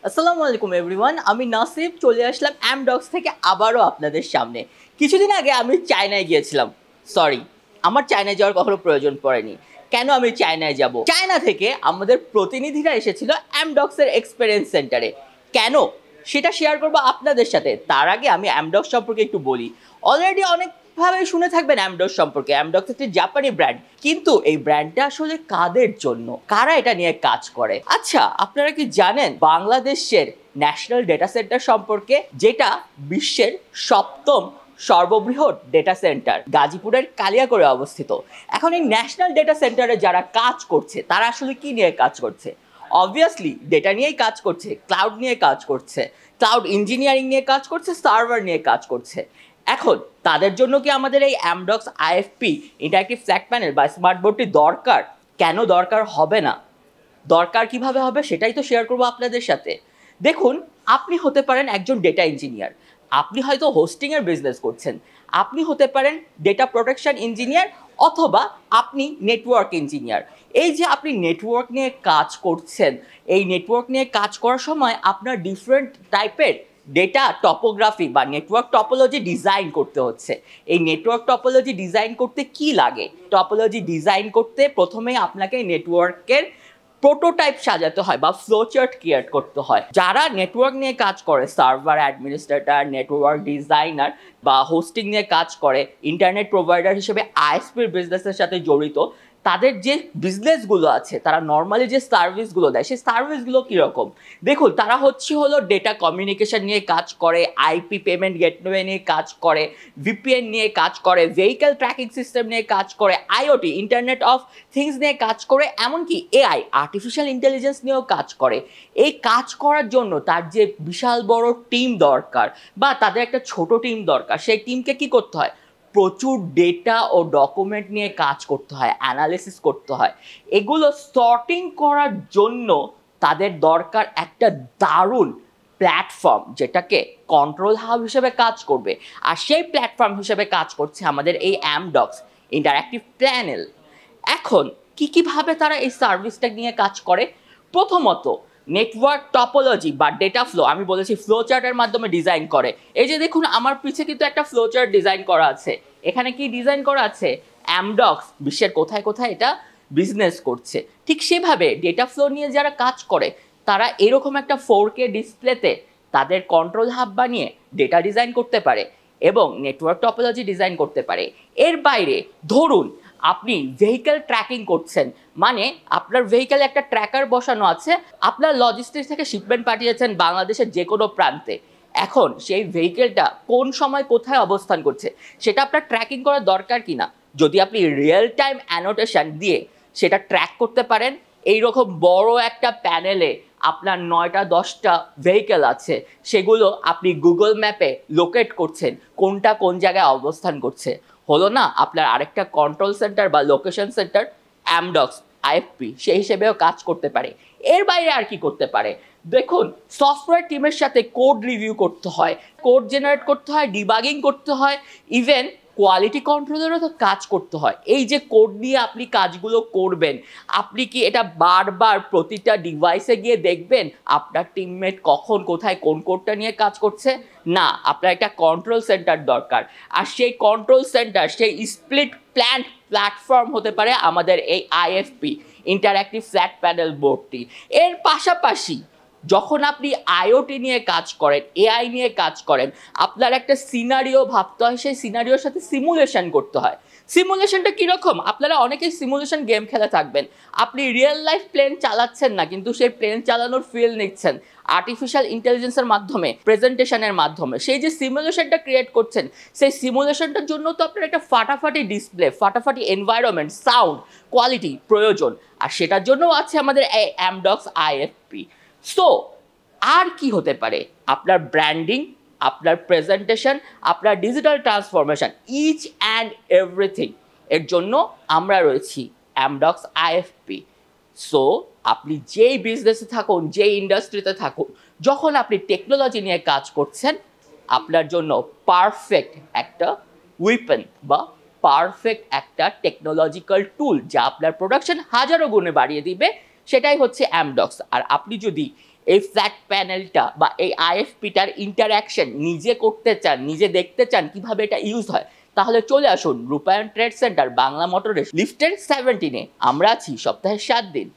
আসসালামু আলাইকুম এভরিওয়ান, আমি নাসিব চলে আসলাম অ্যামডক্স থেকে আবারও আপনাদের সামনে। কিছুদিন আগে আমি চায়নায় গিয়েছিলাম। সরি, আমার চায়নায় যাওয়ার কখনো প্রয়োজন পড়েনি। কেন আমি চায়নায় যাব? চায়না থেকে আমাদের প্রতিনিধিরা এসেছিল অ্যামডক্সের এক্সপেরিয়েন্স সেন্টারে। কেন সেটা শেয়ার করবো আপনাদের সাথে। তার আগে আমি অ্যামডক্স সম্পর্কে একটু বলি। অলরেডি অনেকভাবে শুনে থাকবেন অ্যামডক্স সম্পর্কে। অ্যামডক্স একটি জাপানি ব্র্যান্ড, কিন্তু এই ব্র্যান্ডটা আসলে কাদের জন্য, কারা এটা নিয়ে কাজ করে? আচ্ছা, আপনারা কি জানেন বাংলাদেশের ন্যাশনাল ডেটা সেন্টার সম্পর্কে, যেটা বিশ্বের সপ্তম সর্ববৃহৎ ডেটা সেন্টার গাজীপুরের কালিয়াকৈরে অবস্থিত। এখন এই ন্যাশনাল ডেটা সেন্টারে যারা কাজ করছে তারা আসলে কি নিয়ে কাজ করছে? অবভিয়াসলি ডেটা নিয়েই কাজ করছে, ক্লাউড নিয়ে কাজ করছে, ক্লাউড ইঞ্জিনিয়ারিং নিয়ে কাজ করছে, সার্ভার নিয়ে কাজ করছে। এখন তাদের জন্য কি আমাদের এই Amdocs IFP interactive flat panel বা স্মার্ট বোর্ডটি দরকার? কেন দরকার হবে না? দরকার কিভাবে হবে সেটাই তো শেয়ার করবো আপনাদের সাথে। দেখুন, আপনি হতে পারেন একজন ডেটা ইঞ্জিনিয়ার, আপনি হয়তো হোস্টিংয়ের বিজনেস করছেন, আপনি হতে পারেন ডেটা প্রোটেকশন ইঞ্জিনিয়ার, অথবা আপনি নেটওয়ার্ক ইঞ্জিনিয়ার। এই যে আপনি নেটওয়ার্ক নিয়ে কাজ করছেন, এই নেটওয়ার্ক নিয়ে কাজ করার সময় আপনার ডিফারেন্ট টাইপের ডেটা টপোগ্রাফি বা নেটওয়ার্ক টপোলজি ডিজাইন করতে হচ্ছে। এই নেটওয়ার্ক টপোলজি ডিজাইন করতে কি লাগে? টপোলজি ডিজাইন করতে প্রথমেই আপনাকে নেটওয়ার্কের প্রোটোটাইপ সাজাতে হয় বা ফ্লোচার্ট ক্রিয়েট করতে হয়। যারা নেটওয়ার্ক নিয়ে কাজ করে, সার্ভার অ্যাডমিনিস্ট্রেটর, নেটওয়ার্ক ডিজাইনার বা হোস্টিং নিয়ে কাজ করে, ইন্টারনেট প্রোভাইডার হিসেবে আইএসপির বিজনেসের সাথে জড়িত, তাদের যে বিজনেসগুলো আছে, তারা নর্মালি যে সার্ভিসগুলো দেয় সেই সার্ভিসগুলো কীরকম? দেখুন, তারা হলো ডেটা কমিউনিকেশন নিয়ে কাজ করে, আইপি পেমেন্ট গেটওয়ে নিয়ে কাজ করে, ভিপিএন নিয়ে কাজ করে, ভেহিক্যাল ট্র্যাকিং সিস্টেম নিয়ে কাজ করে, আইওটি ইন্টারনেট অফ থিংস নিয়ে কাজ করে, এমনকি এআই আর্টিফিশিয়াল ইন্টেলিজেন্স নিয়েও কাজ করে। এই কাজ করার জন্য তার যে বিশাল বড় টিম দরকার বা তাদের একটা ছোট টিম দরকার, সেই টিমকে কি করতে হয়? প্রচুর ডেটা ও ডকুমেন্ট নিয়ে কাজ করতে হয়, অ্যানালিসিস করতে হয়। এগুলো সর্টিং করার জন্য তাদের দরকার একটা দারুণ প্ল্যাটফর্ম, যেটাকে কন্ট্রোল হাব হিসেবে কাজ করবে। আর সেই প্ল্যাটফর্ম হিসেবে কাজ করছে আমাদের এই অ্যামডক্স ইন্টারঅ্যাক্টিভ প্যানেল। এখন কীভাবে তারা এই সার্ভিসটা নিয়ে কাজ করে? প্রথমত, নেটওয়ার্ক টপোলজি বা ডেটা ফ্লো, আমি বলেছি ফ্লো চার্টের মাধ্যমে ডিজাইন করে। এই যে দেখুন, আমার পিছে কিন্তু একটা ফ্লো চার্ট ডিজাইন করা আছে। এখানে কি ডিজাইন করা আছে? অ্যামডক্স বিশ্বের কোথায় কোথায় এটা বিজনেস করছে। ঠিক সেভাবে ডেটা ফ্লো নিয়ে যারা কাজ করে, তারা এরকম একটা 4K ডিসপ্লেতে তাদের কন্ট্রোল হাব বানিয়ে ডেটা ডিজাইন করতে পারে এবং নেটওয়ার্ক টপোলজি ডিজাইন করতে পারে। এর বাইরে ধরুন আপনি ভেহিক্যাল ট্র্যাকিং করছেন, মানে আপনার ভেহিক্যালে একটা ট্র্যাকার বসানো আছে, আপনার লজিস্টিক্স থেকে শিপমেন্ট পাঠিয়েছেন বাংলাদেশের যে কোনো প্রান্তে। এখন সেই ভেহিক্যালটা কোন সময় কোথায় অবস্থান করছে সেটা আপনার ট্র্যাকিং করার দরকার কি না? যদি আপনি রিয়েল টাইম অ্যানোটেশন দিয়ে সেটা ট্র্যাক করতে পারেন, এইরকম বড় একটা প্যানেলে আপনার 9টা-10টা ভেহিক্যাল আছে, সেগুলো আপনি গুগল ম্যাপে লোকেট করছেন কোনটা কোন জায়গায় অবস্থান করছে, হলো না আপনার আরেকটা কন্ট্রোল সেন্টার বা লোকেশন সেন্টার? অ্যামডক্স আইএফপি সেই হিসেবেও কাজ করতে পারে। এর বাইরে আর কি করতে পারে? দেখুন, সফটওয়্যার টিমের সাথে কোড রিভিউ করতে হয়, কোড জেনারেট করতে হয়, ডিবাগিং করতে হয়, ইভেন কোয়ালিটি কন্ট্রোলেরও তো কাজ করতে হয়। এই যে কোড নিয়ে আপনি কাজগুলো করবেন, আপনি কি এটা বারবার প্রতিটা ডিভাইসে গিয়ে দেখবেন আপনার টিমমেট কখন কোথায় কোন কোডটা নিয়ে কাজ করছে? না, আপনার একটা কন্ট্রোল সেন্টার দরকার। আর সেই কন্ট্রোল সেন্টার, সেই স্প্লিট প্ল্যান প্ল্যাটফর্ম হতে পারে আমাদের এই আইএফপি ইন্টারঅ্যাক্টিভ ফ্ল্যাট প্যানেল বোর্ডটি। এর পাশাপাশি যখন আপনি আইওটি নিয়ে কাজ করেন, এআই নিয়ে কাজ করেন, আপনার একটা সিনারিও ভাবতে হয়, সেই সিনারিওর সাথে সিমুলেশন করতে হয়। সিমুলেশনটা কীরকম? আপনারা অনেকেই সিমুলেশন গেম খেলে থাকবেন। আপনি রিয়েল লাইফ প্লেন চালাচ্ছেন না, কিন্তু সেই প্লেন চালানোর ফিল নিচ্ছেন আর্টিফিশিয়াল ইন্টেলিজেন্সের মাধ্যমে, প্রেজেন্টেশনের মাধ্যমে। সেই যে সিমুলেশনটা ক্রিয়েট করছেন, সেই সিমুলেশনটার জন্য তো আপনার একটা ফাটাফাটি ডিসপ্লে, ফাটাফাটি এনভায়রনমেন্ট, সাউন্ড কোয়ালিটি প্রয়োজন। আর সেটার জন্যও আছে আমাদের এই অ্যামডক্স আইএফপি। সো আর কি হতে পারে? আপনার ব্র্যান্ডিং, আপনার প্রেজেন্টেশন, আপনার digital transformation, each and everything এর জন্য আমরা রয়েছি অ্যামডক্স আইএফপি। সো আপনি যেই বিজনেসে থাকুন, যেই ইন্ডাস্ট্রিতে থাকুন, যখন আপনি টেকনোলজি নিয়ে কাজ করছেন, আপনার জন্য পারফেক্ট একটা উইপেন বা পারফেক্ট একটা টেকনোলজিক্যাল টুল যা আপনার প্রোডাকশন হাজারো গুণে বাড়িয়ে দিবে, সেটাই হচ্ছে অ্যামডক্স। আর আপনি যদি এই ফ্ল্যাট প্যানেলটা বা এই আইএফপিটার ইন্টারঅ্যাকশন নিজে করতে চান, নিজে দেখতে চান কিভাবে এটা ইউজ হয়, তাহলে চলে আসুন রূপায়ণ ট্রেড সেন্টার বাংলা মোটরের লিফটের 17-এ। আমরা আছি সপ্তাহে 7 দিন।